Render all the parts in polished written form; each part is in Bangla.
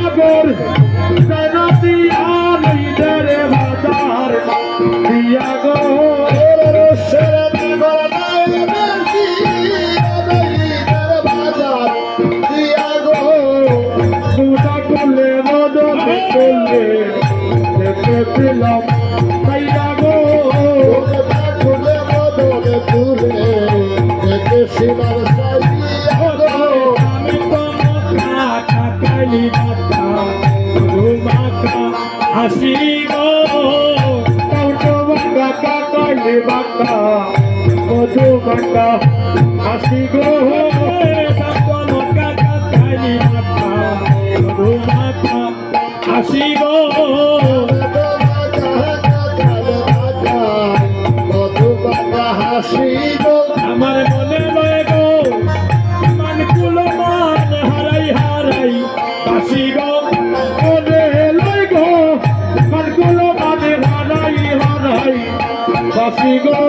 নগর জনতিয়া লইদের বাজার দিয়া গো রসের নগর নাইছি লইদের বাজার দিয়া গো দুটা কুলে মদনে কুলে দেখেছিলাম তাইয়া গো দুটা কুলে মদনে কুলে দেখেছিলাম সাইয়া গো আমি তো কাকালি মাতা মাতা হাসি গো কৌটো বাঁকা কাকালি মাতা মধু মাতা হাসি গো কাকালি মাতা মধু মাতা হাসি গো হাসি গো আমার মনে লয় গো মানকুলো মান হারাই হারাই হাসি গো মনে লয় গো মানকুলো মান হারাই হারাই হাসি গো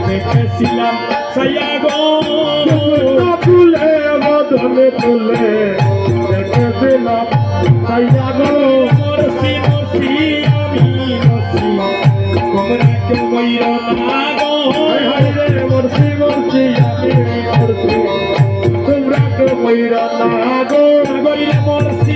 দেখেছিলাম সাইয়া গো তুলে বদলে তুলে দেখেছিলাম সাইয়া গো মরসি মরসি আমি মরসি তোমরা কেউ মইর না গো হাই রে মরসি মরসি আমি মরসি তোমরা কেউ মইর না গো গইলে মরসি